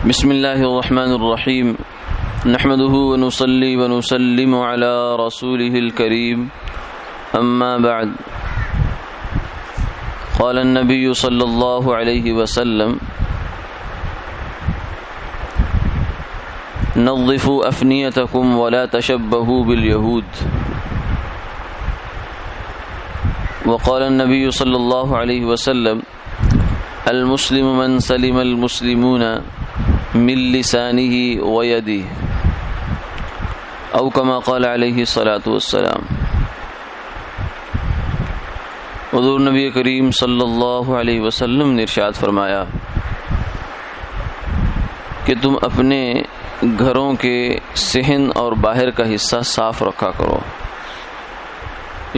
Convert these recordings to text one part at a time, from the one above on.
بسم اللہ الرحمن الرحیم نحمده ونصلي ونسلم على رسوله الكريم اما بعد قال النبي صلى الله عليه وسلم نظفوا أفنيتكم ولا تشبهوا باليهود وقال النبي صلى الله عليه وسلم المسلم من سلم المسلمون من لسانه ويده او كما قال عليه الصلاة والسلام۔ حضور نبی کریم صلی اللہ علیہ وسلم نے ارشاد فرمایا کہ تم اپنے گھروں کے صحن اور باہر کا حصہ صاف رکھا کرو،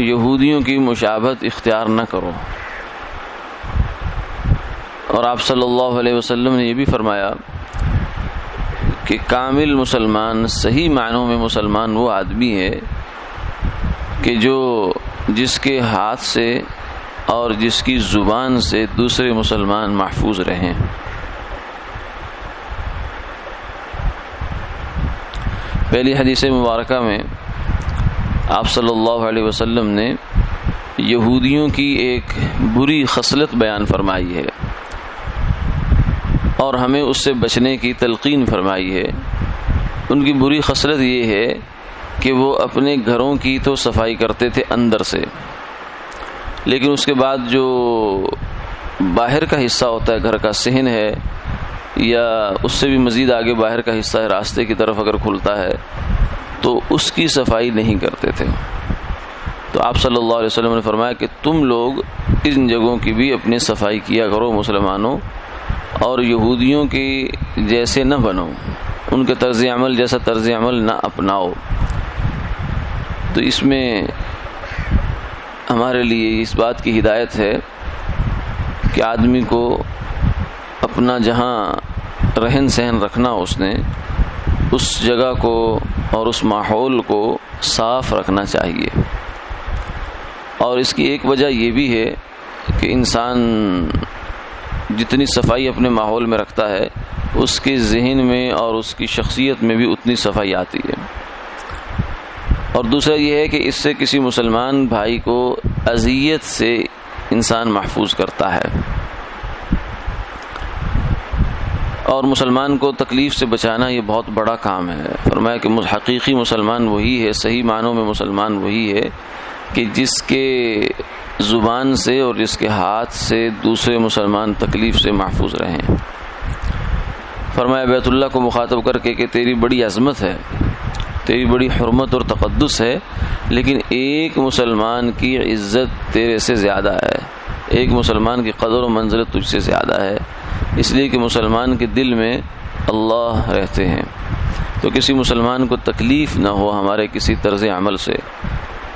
یہودیوں کی مشابہت اختیار نہ کرو۔ اور آپ صلی اللہ علیہ وسلم نے یہ بھی فرمایا کہ کامل مسلمان، صحیح معنوں میں مسلمان وہ آدمی ہے کہ جس کے ہاتھ سے اور جس کی زبان سے دوسرے مسلمان محفوظ رہیں۔ پہلی حدیث مبارکہ میں آپ صلی اللہ علیہ وسلم نے یہودیوں کی ایک بری خصلت بیان فرمائی ہے اور ہمیں اس سے بچنے کی تلقین فرمائی ہے۔ ان کی بری خصلت یہ ہے کہ وہ اپنے گھروں کی تو صفائی کرتے تھے اندر سے، لیکن اس کے بعد جو باہر کا حصہ ہوتا ہے، گھر کا صحن ہے یا اس سے بھی مزید آگے باہر کا حصہ ہے، راستے کی طرف اگر کھلتا ہے تو اس کی صفائی نہیں کرتے تھے۔ تو آپ صلی اللہ علیہ وسلم نے فرمایا کہ تم لوگ ان جگہوں کی بھی اپنی صفائی کیا کرو مسلمانوں، اور یہودیوں کی جیسے نہ بنو، ان کے طرز عمل جیسا طرز عمل نہ اپناؤ۔ تو اس میں ہمارے لیے اس بات کی ہدایت ہے کہ آدمی کو اپنا جہاں رہن سہن رکھنا اس نے، اس جگہ کو اور اس ماحول کو صاف رکھنا چاہیے۔ اور اس کی ایک وجہ یہ بھی ہے کہ انسان جتنی صفائی اپنے ماحول میں رکھتا ہے، اس کے ذہن میں اور اس کی شخصیت میں بھی اتنی صفائی آتی ہے۔ اور دوسرا یہ ہے کہ اس سے کسی مسلمان بھائی کو اذیت سے انسان محفوظ کرتا ہے، اور مسلمان کو تکلیف سے بچانا یہ بہت بڑا کام ہے۔ فرمایا کہ حقیقی مسلمان وہی ہے، صحیح معنوں میں مسلمان وہی ہے کہ جس کے زبان سے اور جس کے ہاتھ سے دوسرے مسلمان تکلیف سے محفوظ رہیں۔ فرمایا بیت اللہ کو مخاطب کر کے کہ تیری بڑی عظمت ہے، تیری بڑی حرمت اور تقدس ہے، لیکن ایک مسلمان کی عزت تیرے سے زیادہ ہے، ایک مسلمان کی قدر و منزلت تجھ سے زیادہ ہے، اس لیے کہ مسلمان کے دل میں اللہ رہتے ہیں۔ تو کسی مسلمان کو تکلیف نہ ہو ہمارے کسی طرز عمل سے۔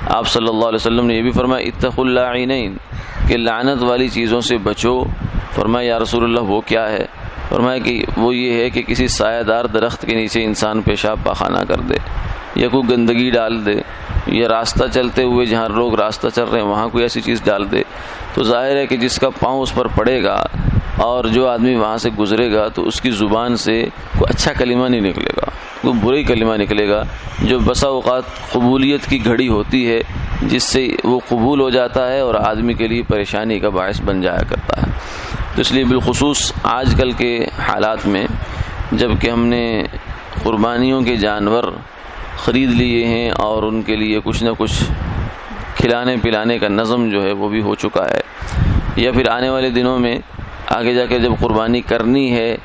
آپ صلی اللہ علیہ وسلم نے یہ بھی فرمایا اتقوا اللاعنین، کہ لعنت والی چیزوں سے بچو۔ فرمایا یا رسول اللہ وہ کیا ہے؟ فرمایا کہ وہ یہ ہے کہ کسی سایہ دار درخت کے نیچے انسان پیشاب پاخانہ کر دے، یا کوئی گندگی ڈال دے، یا راستہ چلتے ہوئے جہاں لوگ راستہ چل رہے ہیں وہاں کوئی ایسی چیز ڈال دے، تو ظاہر ہے کہ جس کا پاؤں اس پر پڑے گا اور جو آدمی وہاں سے گزرے گا تو اس کی زبان سے کوئی اچھا کلمہ نہیں نکلے گا، کوئی برا کلمہ نکلے گا، جو بسا اوقات قبولیت کی گھڑی ہوتی ہے جس سے وہ قبول ہو جاتا ہے اور آدمی کے لیے پریشانی کا باعث بن جایا کرتا ہے۔ تو اس لیے بالخصوص آج کل کے حالات میں جب کہ ہم نے قربانیوں کے جانور خرید لیے ہیں اور ان کے لیے کچھ نہ کچھ کھلانے پلانے کا نظم جو ہے وہ بھی ہو چکا ہے، یا پھر آنے والے دنوں میں آگے جا کے جب قربانی کرنی ہے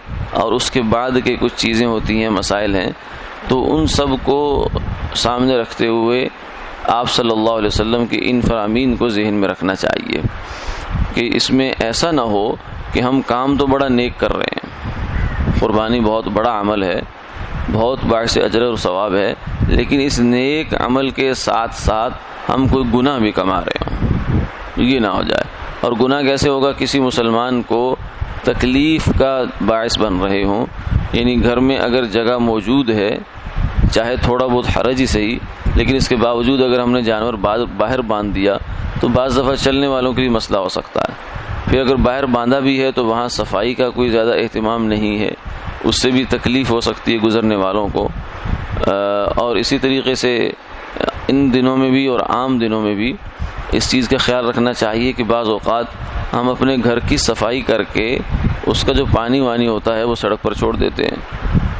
اور اس کے بعد کے کچھ چیزیں ہوتی ہیں، مسائل ہیں، تو ان سب کو سامنے رکھتے ہوئے آپ صلی اللہ علیہ وسلم کے ان فرامین کو ذہن میں رکھنا چاہیے کہ اس میں ایسا نہ ہو کہ ہم کام تو بڑا نیک کر رہے ہیں، قربانی بہت بڑا عمل ہے، بہت باعث اجر اور ثواب ہے، لیکن اس نیک عمل کے ساتھ ساتھ ہم کوئی گناہ بھی کما رہے ہوں، یہ نہ ہو جائے۔ اور گناہ کیسے ہوگا؟ کسی مسلمان کو تکلیف کا باعث بن رہے ہوں، یعنی گھر میں اگر جگہ موجود ہے، چاہے تھوڑا بہت حرج ہی صحیح، لیکن اس کے باوجود اگر ہم نے جانور باہر باندھ دیا تو بعض دفعہ چلنے والوں کے لیے مسئلہ ہو سکتا ہے۔ پھر اگر باہر باندھا بھی ہے تو وہاں صفائی کا کوئی زیادہ اہتمام نہیں ہے، اس سے بھی تکلیف ہو سکتی ہے گزرنے والوں کو. اور اسی طریقے سے ان دنوں میں بھی اور عام دنوں میں بھی اس چیز کا خیال رکھنا چاہیے کہ بعض اوقات ہم اپنے گھر کی صفائی کر کے اس کا جو پانی وانی ہوتا ہے وہ سڑک پر چھوڑ دیتے ہیں.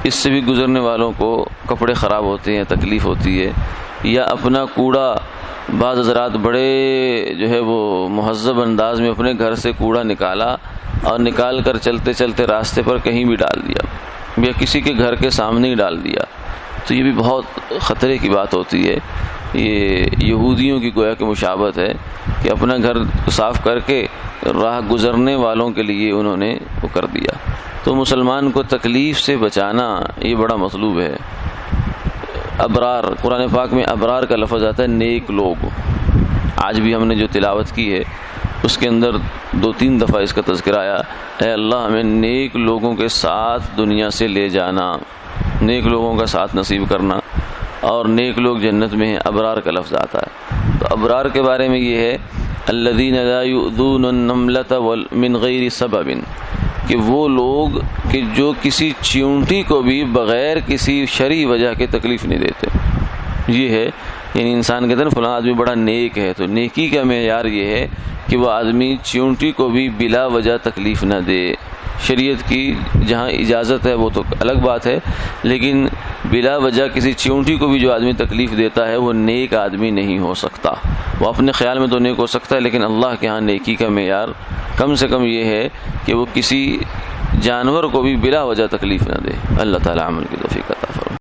اس سے بھی گزرنے والوں کو کپڑے خراب ہوتے ہیں، تکلیف ہوتی ہے. یا اپنا کوڑا بعض حضرات بڑے جو ہے وہ مہذب انداز میں اپنے گھر سے کوڑا نکالا اور نکال کر چلتے چلتے راستے پر کہیں بھی ڈال دیا یا کسی کے گھر کے سامنے ہی ڈال دیا. تو یہ بھی بہت خطرے کی بات ہوتی ہے. یہ یہودیوں کی گویا کہ مشابہت ہے کہ اپنا گھر صاف کر کے راہ گزرنے والوں کے لیے انہوں نے وہ کر دیا. تو مسلمان کو تکلیف سے بچانا یہ بڑا مطلوب ہے. ابرار، قرآن پاک میں ابرار کا لفظ آتا ہے نیک لوگ. آج بھی ہم نے جو تلاوت کی ہے اس کے اندر 2-3 دفعہ اس کا تذکرہ آیا، اے اللہ ہمیں نیک لوگوں کے ساتھ دنیا سے لے جانا، نیک لوگوں کا ساتھ نصیب کرنا. اور نیک لوگ جنت میں ہیں، ابرار کا لفظ آتا ہے. تو ابرار کے بارے میں یہ ہے الذین لا یؤذون النملة من غیر سبب، کہ وہ لوگ کہ جو کسی چیونٹی کو بھی بغیر کسی شرعی وجہ کے تکلیف نہیں دیتے. یہ ہے یعنی انسان کہتے ہیں فلاں آدمی بڑا نیک ہے، تو نیکی کا معیار یہ ہے کہ وہ آدمی چیونٹی کو بھی بلا وجہ تکلیف نہ دے. شریعت کی جہاں اجازت ہے وہ تو الگ بات ہے، لیکن بلا وجہ کسی چیونٹی کو بھی جو آدمی تکلیف دیتا ہے وہ نیک آدمی نہیں ہو سکتا. وہ اپنے خیال میں تو نیک ہو سکتا ہے، لیکن اللہ کے ہاں نیکی کا معیار کم سے کم یہ ہے کہ وہ کسی جانور کو بھی بلا وجہ تکلیف نہ دے. اللہ تعالی عمل کی توفیق عطا فرمائے.